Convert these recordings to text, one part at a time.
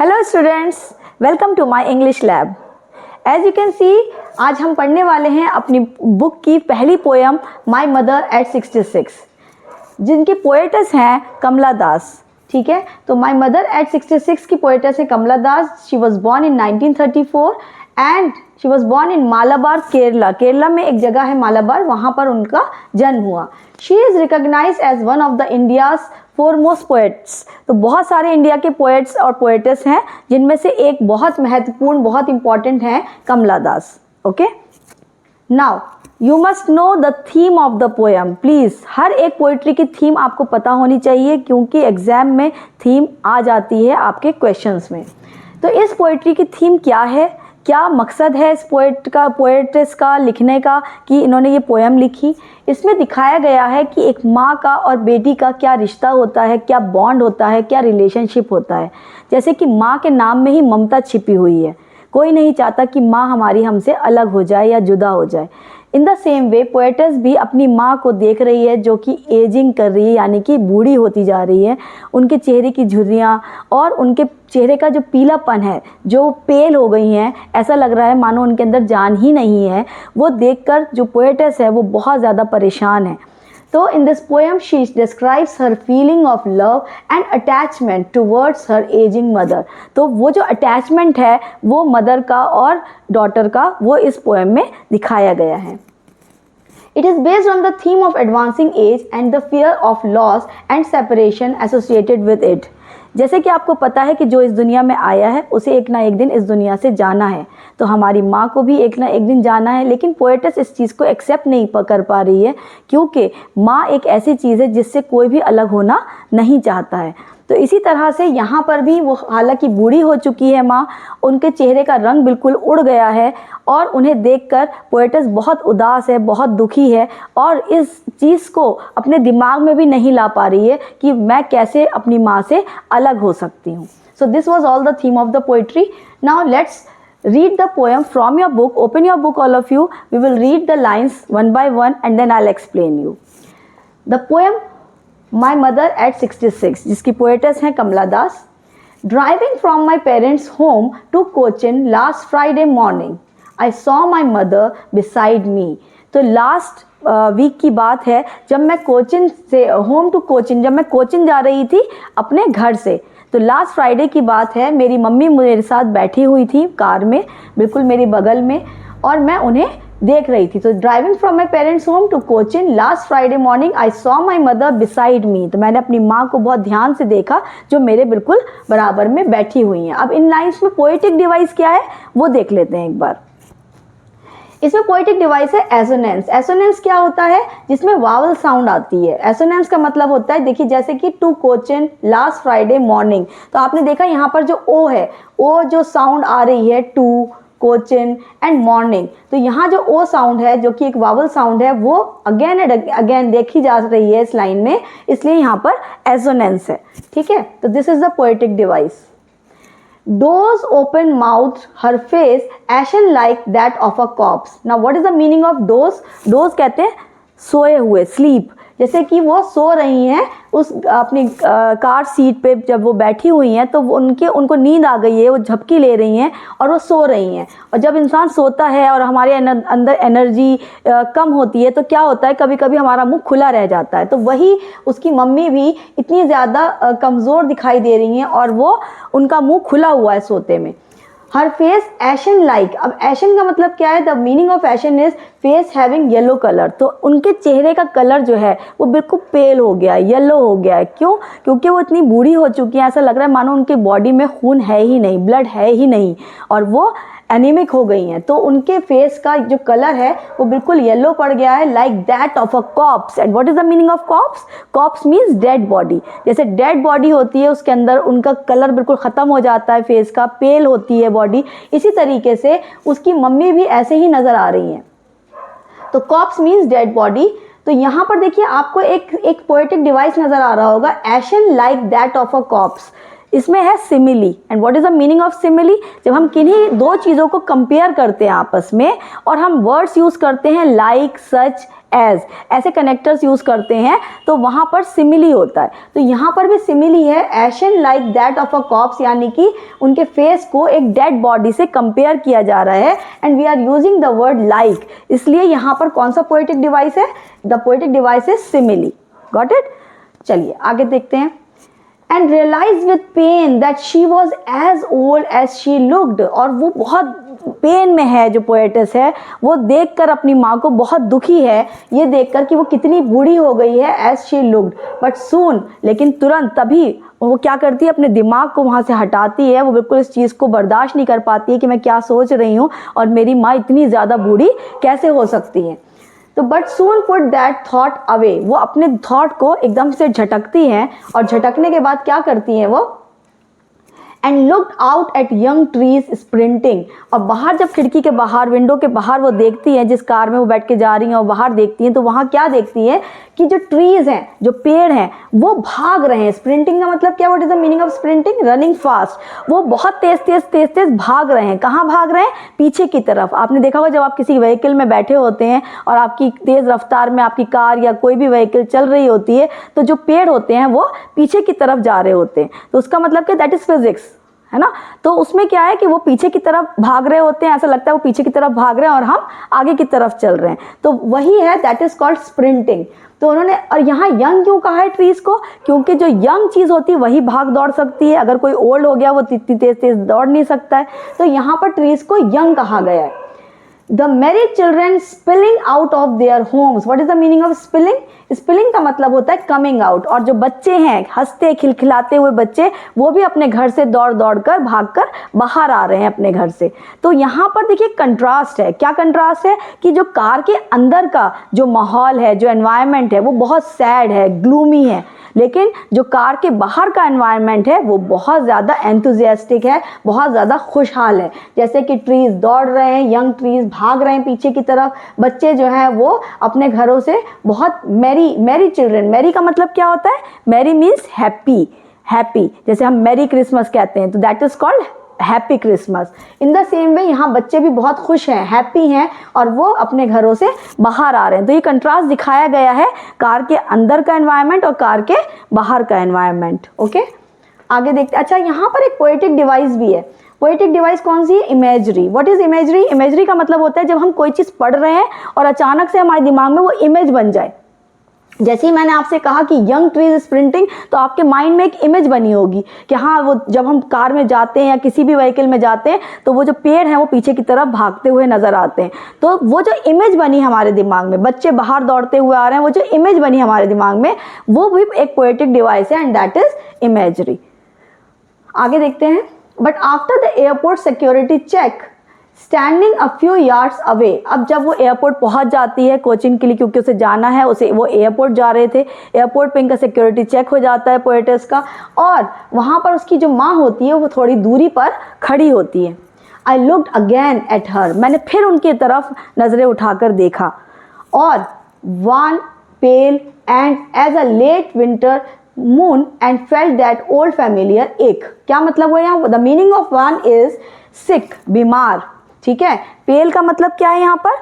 Hello students, welcome to my English lab. As you can see, आज हम पढ़ने वाले हैं अपनी बुक की पहली पोएम माय मदर एट 66, जिनकी पोएटस हैं कमला दास। ठीक है, तो माय मदर एट 66 की पोएटस है Kamala Das. She was born in 1934 and she was born in Malabar, Kerala. Kerala में एक जगह है मालाबार, वहाँ पर उनका जन्म हुआ। She is recognised as one of the India's foremost poets. तो बहुत सारे इंडिया के पोएट्स और पोएटेस हैं, जिनमें से एक बहुत महत्वपूर्ण, बहुत इंपॉर्टेंट है Kamala Das. Okay, now you must know the theme of the poem. Please, हर एक पोइट्री की थीम आपको पता होनी चाहिए, क्योंकि एग्जाम में थीम आ जाती है आपके क्वेश्चंस में। तो इस पोइट्री की थीम क्या है, क्या मकसद है इस पोएट्स का लिखने का कि इन्होंने ये पोएम लिखी। इसमें दिखाया गया है कि एक माँ का और बेटी का क्या रिश्ता होता है, क्या बॉन्ड होता है, क्या रिलेशनशिप होता है। जैसे कि माँ के नाम में ही ममता छिपी हुई है। कोई नहीं चाहता कि माँ हमारी हमसे अलग हो जाए या जुदा हो जाए। इन द सेम वे पोएटस भी अपनी माँ को देख रही है, जो कि एजिंग कर रही है, यानी कि बूढ़ी होती जा रही है। उनके चेहरे की झुर्रियाँ और उनके चेहरे का जो पीलापन है, जो पेल हो गई हैं, ऐसा लग रहा है मानो उनके अंदर जान ही नहीं है। वो देखकर जो पोएटस है वो बहुत ज़्यादा परेशान है। तो in this poem she describes her feeling of love and attachment towards her aging mother। तो वो जो attachment है वो मदर का और डॉटर का, वो इस पोएम में दिखाया गया है। It is based on the theme of advancing age and the fear of loss and separation associated with it। जैसे कि आपको पता है कि जो इस दुनिया में आया है उसे एक ना एक दिन इस दुनिया से जाना है। तो हमारी माँ को भी एक ना एक दिन जाना है, लेकिन पोएटस इस चीज़ को एक्सेप्ट नहीं कर पा रही है, क्योंकि माँ एक ऐसी चीज़ है जिससे कोई भी अलग होना नहीं चाहता है। तो इसी तरह से यहाँ पर भी वो, हालांकि बूढ़ी हो चुकी है माँ, उनके चेहरे का रंग बिल्कुल उड़ गया है और उन्हें देखकर पोएटस बहुत उदास है, बहुत दुखी है और इस चीज़ को अपने दिमाग में भी नहीं ला पा रही है कि मैं कैसे अपनी माँ से अलग हो सकती हूँ। So this was all the theme of the poetry. Now let's read the poem from your book. Open your book, all of you. We will read the lines one by one and then I'll explain you. The poem My Mother at 66, जिसकी poets हैं कमला दास। Driving from my parents' home to Cochin last Friday morning, I saw my mother beside me। तो last week की बात है, जब मैं कोचिन से home to Cochin, जब मैं कोचिन जा रही थी अपने घर से। तो लास्ट फ्राइडे की बात है, मेरी मम्मी मेरे साथ बैठी हुई थी कार में, बिल्कुल मेरे बगल में, और मैं उन्हें देख रही थी। तो driving from my parents home to Cochin last Friday morning I saw my mother beside me. तो मैंने अपनी माँ को बहुत ध्यान से देखा, जो मेरे बिल्कुल बराबर में बैठी हुई हैं। अब इन लाइन्स में पोएटिक डिवाइस क्या है वो देख लेते हैं एक बार। इसमें पोएटिक डिवाइस है एसोनेंस। एसोनेंस क्या होता है? जिसमें वावल साउंड आती है। एसोनेंस का मतलब होता है, देखिए जैसे कि to Cochin last Friday morning, तो आपने देखा यहाँ पर जो ओ है, ओ जो साउंड आ रही है, टू, कोचिन एंड मॉर्निंग, तो यहाँ जो ओ साउंड है, जो कि एक वावल साउंड है, वो अगेन एंड अगेन देखी जा रही है इस लाइन में, इसलिए यहाँ पर एसोनेंस है। ठीक है, तो this is the poetic device. Doze open mouthed, her face ashen like that of a corpse। Now what is the meaning of doze? Doze कहते हैं सोए हुए, sleep। जैसे कि वो सो रही हैं उस अपनी कार सीट पे, जब वो बैठी हुई हैं तो उनको नींद आ गई है, वो झपकी ले रही हैं और वो सो रही हैं। और जब इंसान सोता है और हमारे अंदर एनर्जी कम होती है तो क्या होता है, कभी कभी हमारा मुंह खुला रह जाता है। तो वही उसकी मम्मी भी इतनी ज़्यादा कमज़ोर दिखाई दे रही हैं और वो उनका मुँह खुला हुआ है सोते में। Her face ashen like. अब एशन का मतलब क्या है? The meaning of ashen is face having yellow colour. तो उनके चेहरे का कलर जो है वो बिल्कुल पेल हो गया है, येलो हो गया है। क्यों? क्योंकि वो इतनी बूढ़ी हो चुकी हैं, ऐसा लग रहा है मानो उनके बॉडी में खून है ही नहीं, ब्लड है ही नहीं, और वो एनीमिक हो गई हैं। तो उनके फेस का जो कलर है वो बिल्कुल येलो पड़ गया है, like that of a corpse. And what is the meaning of corpse? Corpse means dead body. जैसे डेड बॉडी होती है, उसके अंदर उनका कलर बिल्कुल ख़त्म हो जाता है, फेस का पेल होती है बॉडी, इसी तरीके से उसकी मम्मी भी ऐसे ही नज़र आ रही हैं। तो कॉप्स मीन्स डेड बॉडी। तो यहाँ पर देखिए आपको एक पोएटिक डिवाइस नज़र आ रहा होगा, एशन like that of a cops. इसमें है simile. And what is the meaning of simile? जब हम किन्हीं दो चीज़ों को कंपेयर करते हैं आपस में और हम वर्ड्स यूज़ करते हैं लाइक, सच, एज, ऐसे कनेक्टर्स यूज़ करते हैं तो वहाँ पर सिमिली होता है। तो यहाँ पर भी सिमिली है, एशन like that of a cops, यानी कि उनके फेस को एक डेड बॉडी से कंपेयर किया जा रहा है। And we are using the word like, इसलिए यहाँ पर कौन सा पोएटिक डिवाइस है? The poetic device is simile. Got it? चलिए आगे देखते हैं। And realise with pain that she was as old as she looked, और वो बहुत पेन में है, जो पोएटिस है वो देखकर अपनी माँ को बहुत दुखी है, ये देखकर कि वो कितनी बूढ़ी हो गई है, as she looked. But soon, लेकिन तुरंत, तभी वो क्या करती है, अपने दिमाग को वहाँ से हटाती है। वो बिल्कुल इस चीज़ को बर्दाश्त नहीं कर पाती है कि मैं क्या सोच रही हूँ और मेरी माँ इतनी ज़्यादा बूढ़ी कैसे हो सकती है। तो but soon put that thought away, वो अपने थॉट को एकदम से झटकती हैं, और झटकने के बाद क्या करती हैं वो, and looked out at young trees sprinting, और बाहर, जब खिड़की के बाहर, विंडो के बाहर वो देखती हैं, जिस कार में वो बैठ के जा रही हैं और बाहर देखती हैं, तो वहाँ क्या देखती हैं कि जो ट्रीज हैं, जो पेड़ हैं, वो भाग रहे हैं। स्प्रिंटिंग का मतलब क्या? What is the meaning of sprinting? Running fast. वो बहुत तेज भाग रहे हैं। कहाँ भाग रहे हैं? पीछे की तरफ। आपने देखा होगा जब आप किसी व्हीकल में बैठे होते हैं और आपकी तेज रफ्तार में आपकी कार या कोई भी व्हीकल चल रही होती है, तो जो पेड़ होते हैं वो पीछे की तरफ जा रहे होते हैं। तो उसका मतलब क्या? दैट इज फिजिक्स, है ना। तो उसमें क्या है कि वो पीछे की तरफ भाग रहे होते हैं, ऐसा लगता है वो पीछे की तरफ भाग रहे हैं और हम आगे की तरफ चल रहे हैं, तो वही है, दैट इज कॉल्ड स्प्रिंटिंग। तो उन्होंने, और यहाँ यंग क्यों कहा है ट्रीज को? क्योंकि जो यंग चीज होती है वही भाग दौड़ सकती है, अगर कोई ओल्ड हो गया वो इतनी तेज दौड़ नहीं सकता है। तो यहाँ पर ट्रीज को यंग कहा गया है। The merry children spilling out of their homes. What is the meaning of spilling? Spilling का मतलब होता है coming out, और जो बच्चे हैं, हंसते खिलखिलाते हुए बच्चे, वो भी अपने घर से दौड़ दौड़ कर, भाग कर बाहर आ रहे हैं अपने घर से। तो यहाँ पर देखिए कंट्रास्ट है। क्या कंट्रास्ट है? कि जो कार के अंदर का जो माहौल है, जो एनवायरनमेंट है, वो बहुत सैड है, ग्लूमी है, लेकिन जो कार के बाहर का एनवायरनमेंट है वो बहुत ज़्यादा एंथुजियास्टिक है, बहुत ज़्यादा खुशहाल है। जैसे कि ट्रीज दौड़ रहे हैं, यंग ट्रीज भाग रहे हैं पीछे की तरफ, बच्चे जो हैं वो अपने घरों से बहुत मैरी चिल्ड्रन। मैरी का मतलब क्या होता है? मैरी मीन्स हैप्पी, हैप्पी, जैसे हम मैरी क्रिसमस कहते हैं, तो that is called happy Christmas. In the same वे यहाँ बच्चे भी बहुत खुश हैं, हैप्पी हैं, और वो अपने घरों से बाहर आ रहे हैं। तो ये कंट्रास्ट दिखाया गया है, कार के अंदर का एनवायरनमेंट और कार के बाहर का एनवायरनमेंट। ओके, आगे देखते। अच्छा, यहाँ पर एक पोएटिक डिवाइस भी है। पोएटिक डिवाइस कौन सी है? Imagery. What is imagery? Imagery का मतलब होता है जब हम कोई चीज़ पढ़ रहे हैं और अचानक से हमारे दिमाग में वो इमेज बन जाए। जैसे ही मैंने आपसे कहा कि यंग ट्रीज स्प्रिंटिंग, तो आपके माइंड में एक इमेज बनी होगी कि हाँ, वो जब हम कार में जाते हैं या किसी भी व्हीकल में जाते हैं तो वो जो पेड़ हैं वो पीछे की तरफ भागते हुए नजर आते हैं। तो वो जो इमेज बनी हमारे दिमाग में, बच्चे बाहर दौड़ते हुए आ रहे हैं, वो जो इमेज बनी हमारे दिमाग में, वो भी एक पोएटिक डिवाइस है, एंड दैट इज इमेजरी। आगे देखते हैं। But after the airport security check standing a few yards away, अब जब वो एयरपोर्ट पहुंच जाती है कोचिंग के लिए, क्योंकि उसे जाना है, उसे वो एयरपोर्ट जा रहे थे, एयरपोर्ट पे इनका सिक्योरिटी चेक हो जाता है पोएटिस का, और वहाँ पर उसकी जो माँ होती है वो थोड़ी दूरी पर खड़ी होती है। I looked again at her, मैंने फिर उनकी तरफ नज़रें उठाकर देखा, और wan pale and as a late winter moon and felt that old familiar ache. क्या मतलब है यहाँ? The meaning of wan is sick, बीमार, ठीक है। पेल का मतलब क्या है यहाँ पर?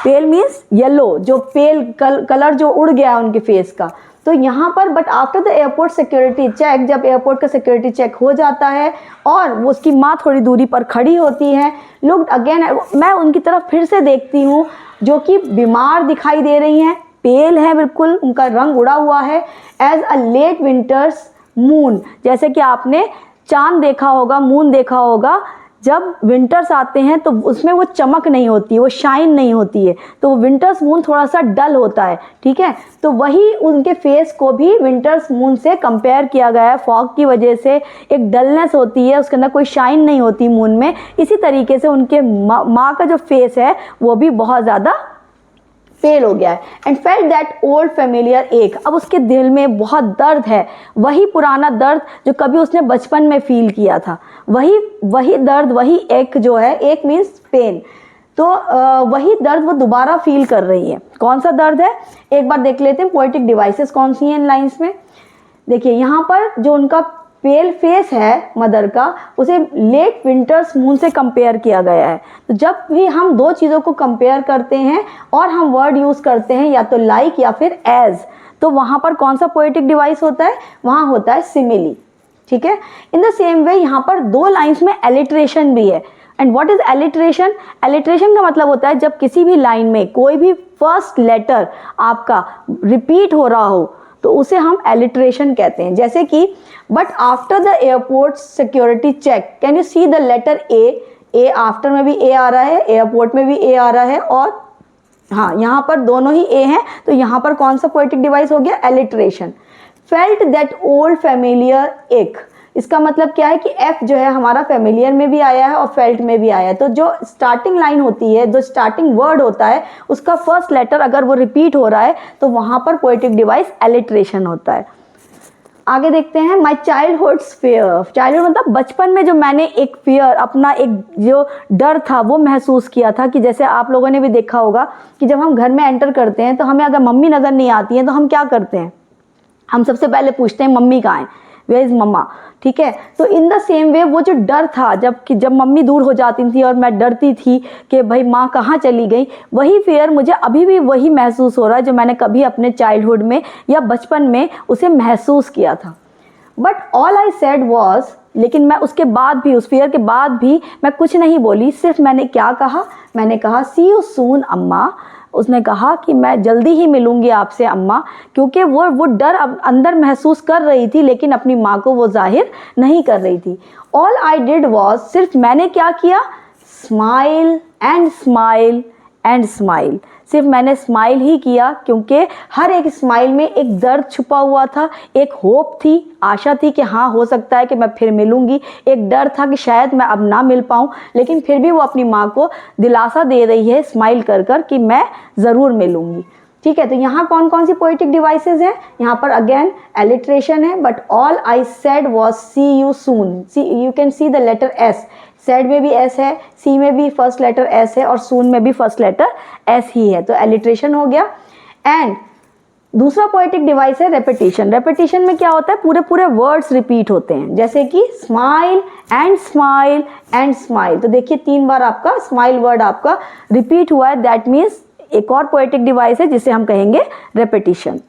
पेल मीन्स येलो, जो पेल कलर जो उड़ गया है उनके फेस का। तो यहाँ पर but after the airport security check, जब एयरपोर्ट का सिक्योरिटी चेक हो जाता है और वो उसकी माँ थोड़ी दूरी पर खड़ी होती है, लुक्ड अगेन, मैं उनकी तरफ फिर से देखती हूँ, जो कि बीमार दिखाई दे रही हैं, पेल है बिल्कुल, उनका रंग उड़ा हुआ है, as a late winter's moon, जैसे कि आपने चांद देखा होगा, मून देखा होगा, जब विंटर्स आते हैं तो उसमें वो चमक नहीं होती है, वो शाइन नहीं होती है, तो विंटर्स मून थोड़ा सा डल होता है, ठीक है। तो वही उनके फेस को भी विंटर्स मून से कंपेयर किया गया है। फॉग की वजह से एक डलनेस होती है, उसके अंदर कोई शाइन नहीं होती मून में, इसी तरीके से उनके माँ का जो फेस है वो भी बहुत ज़्यादा फेल हो गया है। And felt that old familiar एक, अब उसके दिल में बहुत दर्द है, वही पुराना दर्द जो कभी उसने बचपन में फील किया था, वही दर्द, वही एक जो है, एक मीन्स पेन, तो वही दर्द वो दोबारा फील कर रही है। कौन सा दर्द है? एक बार देख लेते हैं पोएटिक डिवाइसेस कौन सी हैं इन लाइन्स में। देखिए यहाँ पर जो उनका पेल फेस है मदर का, उसे लेट विंटर्स मून से कंपेयर किया गया है। तो जब भी हम दो चीज़ों को कंपेयर करते हैं और हम वर्ड यूज़ करते हैं या तो लाइक या फिर एज, तो वहाँ पर कौन सा पोएटिक डिवाइस होता है? वहाँ होता है सिमिली। ठीक है। इन द सेम वे यहाँ पर दो लाइन्स में एलिट्रेशन भी है। And what is alliteration? Alliteration का मतलब होता है जब किसी भी लाइन में कोई भी फर्स्ट लेटर आपका रिपीट हो रहा हो तो उसे हम एलिट्रेशन कहते हैं। जैसे कि but after the airport security check can you see the letter A after में भी ए आ रहा है, एयरपोर्ट में भी ए आ रहा है, और हाँ यहाँ पर दोनों ही ए हैं, तो यहाँ पर कौन सा पोएटिक डिवाइस हो गया? Alliteration. Felt that old familiar एक, इसका मतलब क्या है कि एफ जो है हमारा फेमिलियर में भी आया है और फेल्ट में भी आया है। तो जो स्टार्टिंग लाइन होती है, जो स्टार्टिंग वर्ड होता है, उसका फर्स्ट लेटर अगर वो रिपीट हो रहा है तो वहाँ पर पोएटिक डिवाइस एलिट्रेशन होता है। आगे देखते हैं, माई चाइल्डहुड्स फियर। चाइल्डहुड मतलब बचपन में जो मैंने एक फियर, अपना एक जो डर था वो महसूस किया था, कि जैसे आप लोगों ने भी देखा होगा कि जब हम घर में एंटर करते हैं तो हमें अगर मम्मी नज़र नहीं आती हैं तो हम क्या करते हैं? हम सबसे पहले पूछते हैं मम्मी कहाँ है, वेयर इज़ मम्मा। ठीक है। तो इन द सेम वे वो जो डर था जब मम्मी दूर हो जाती थी और मैं डरती थी कि भाई माँ कहाँ चली गई, वही फियर मुझे अभी भी वही महसूस हो रहा है जो मैंने कभी अपने चाइल्डहुड में या बचपन में उसे महसूस किया था। But all I said was, लेकिन मैं उसके बाद भी, उस फियर के बाद भी मैं कुछ नहीं बोली। सिर्फ मैंने क्या कहा? मैंने कहा सी यू सून अम्मा। उसने कहा कि मैं जल्दी ही मिलूंगी आपसे अम्मा, क्योंकि वो डर अब अंदर महसूस कर रही थी लेकिन अपनी माँ को वो जाहिर नहीं कर रही थी। ऑल आई डिड वॉज, सिर्फ मैंने क्या किया? Smile and smile and smile. सिर्फ मैंने स्माइल ही किया, क्योंकि हर एक स्माइल में एक दर्द छुपा हुआ था, एक होप थी, आशा थी कि हाँ हो सकता है कि मैं फिर मिलूंगी, एक डर था कि शायद मैं अब ना मिल पाऊँ, लेकिन फिर भी वो अपनी माँ को दिलासा दे रही है स्माइल कर कर कि मैं ज़रूर मिलूंगी। ठीक है। तो यहाँ कौन कौन सी पोएटिक डिवाइसेस हैं? यहाँ पर अगेन एलिट्रेशन है, but all I said was see you soon. See, you can see the letter S, said में भी एस है, सी में भी फर्स्ट लेटर एस है और सून में भी फर्स्ट लेटर एस ही है, तो एलिट्रेशन हो गया। एंड दूसरा पोएटिक डिवाइस है रेपिटेशन। रेपिटेशन में क्या होता है? पूरे पूरे वर्ड्स रिपीट होते हैं, जैसे कि smile and smile and smile. तो देखिए 3 बार आपका स्माइल वर्ड आपका रिपीट हुआ है, दैट मीन्स एक और पोएटिक डिवाइस है जिसे हम कहेंगे repetition.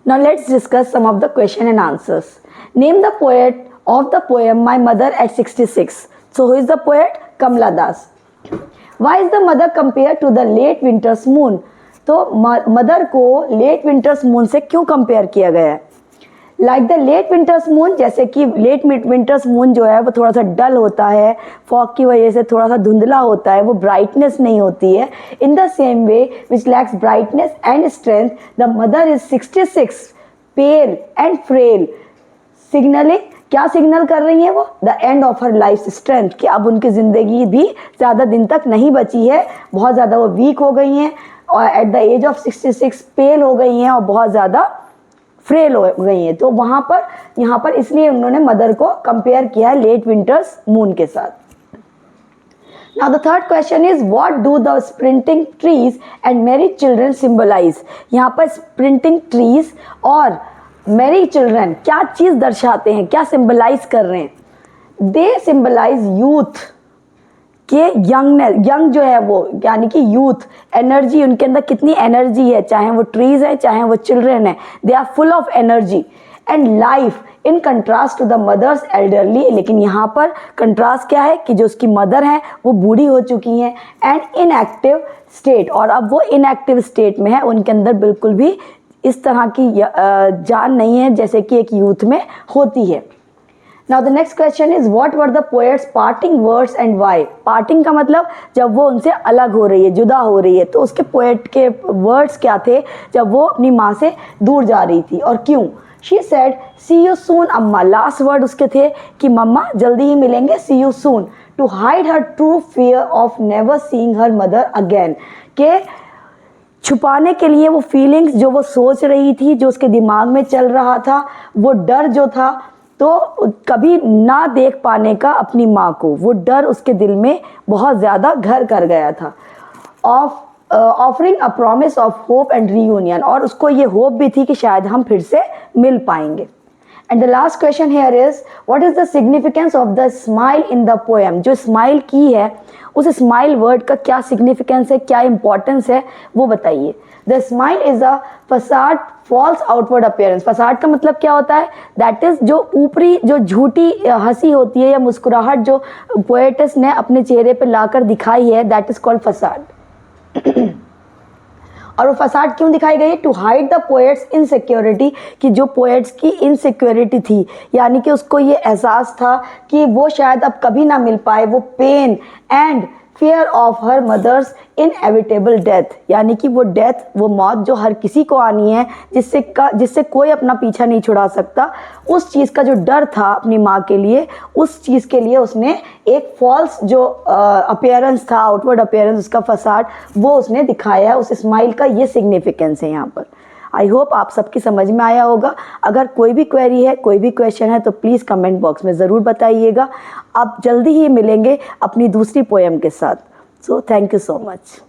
Now let's discuss some of the question and answers. Name the poet of the poem My Mother at 66. So who is the poet? Kamala Das. Why is the mother compared to the late winter's moon? तो mother को late winter's moon से क्यों compare किया गया है? Like the late winter's moon, जैसे कि late winter's moon जो है वो थोड़ा सा डल होता है, फॉग की वजह से थोड़ा सा धुंधला होता है, वो ब्राइटनेस नहीं होती है। In the same way which lacks brightness and strength, the mother is 66, pale and frail, signalling, क्या सिग्नल कर रही है वो? The end of her life strength, कि अब उनकी ज़िंदगी भी ज़्यादा दिन तक नहीं बची है, बहुत ज़्यादा वो वीक हो गई हैं और एट द एज ऑफ 66 पेल हो गई हैं और बहुत ज़्यादा फ्रेल हो गई हैं। तो वहाँ पर यहाँ पर इसलिए उन्होंने मदर को कंपेयर किया है लेट विंटर्स मून के साथ। Now the third question is what do the sprinting trees and merry children symbolize? यहाँ पर sprinting trees और मैरी चिल्ड्रन क्या चीज़ दर्शाते हैं, क्या सिंबलाइज कर रहे हैं? दे सिंबलाइज यूथ, के यंग जो है वो, यानी कि यूथ, एनर्जी, उनके अंदर कितनी एनर्जी है, चाहे वो ट्रीज है चाहे वो चिल्ड्रन है, they are full of energy. And life in contrast to the mother's elderly, लेकिन यहाँ पर कंट्रास्ट क्या है कि जो उसकी मदर है वो बूढ़ी हो चुकी हैं, एंड इनएक्टिव स्टेट, और अब वो इनएक्टिव स्टेट में है, उनके अंदर बिल्कुल भी इस तरह की जान नहीं है जैसे कि एक यूथ में होती है। Now the next question is what were the poet's parting words and why? Parting का मतलब जब वो उनसे अलग हो रही है, जुदा हो रही है, तो उसके पोएट के वर्ड्स क्या थे जब वो अपनी माँ से दूर जा रही थी और क्यों? She said see you soon अम्मा, लास्ट वर्ड उसके थे कि मम्मा जल्दी ही मिलेंगे, see you soon, to hide her true fear of never seeing her mother again, के छुपाने के लिए वो फीलिंग्स जो वो सोच रही थी, जो उसके दिमाग में चल रहा था, वो डर जो था, तो कभी ना देख पाने का अपनी माँ को, वो डर उसके दिल में बहुत ज़्यादा घर कर गया था। Offering a promise of hope and reunion, और उसको ये होप भी थी कि शायद हम फिर से मिल पाएंगे। And the last question here is what is the significance of the smile in the poem. जो स्माइल की है उस स्माइल वर्ड का क्या सिग्निफिकेंस है, क्या इंपॉर्टेंस है, वो बताइए। The smile is a facade false outward appearance. Facade का मतलब क्या होता है, दैट इज जो ऊपरी जो झूठी हंसी होती है या मुस्कुराहट जो पोएटस ने अपने चेहरे पे लाकर दिखाई है, दैट इज कॉल्ड फसाड। और वो फसाड क्यों दिखाई गई है, to hide the poet's insecurity, कि जो पोएट्स की इनसिक्योरिटी थी, यानी कि उसको ये एहसास था कि वो शायद अब कभी ना मिल पाए, वो pain and fear of her mother's inevitable death, यानी कि वो डेथ, वो मौत जो हर किसी को आनी है, जिससे कोई अपना पीछा नहीं छुड़ा सकता, उस चीज़ का जो डर था अपनी माँ के लिए, उस चीज़ के लिए उसने एक फॉल्स जो अपीयरेंस था, आउटवर्ड अपीयरेंस, उसका फसाड, वो उसने दिखाया है। उस स्माइल का ये सिग्निफिकेंस है यहाँ पर। आई होप आप सबकी समझ में आया होगा। अगर कोई भी क्वेरी है, कोई भी क्वेश्चन है, तो प्लीज़ कमेंट बॉक्स में ज़रूर बताइएगा। आप जल्दी ही मिलेंगे अपनी दूसरी पोएम के साथ। So thank you so much.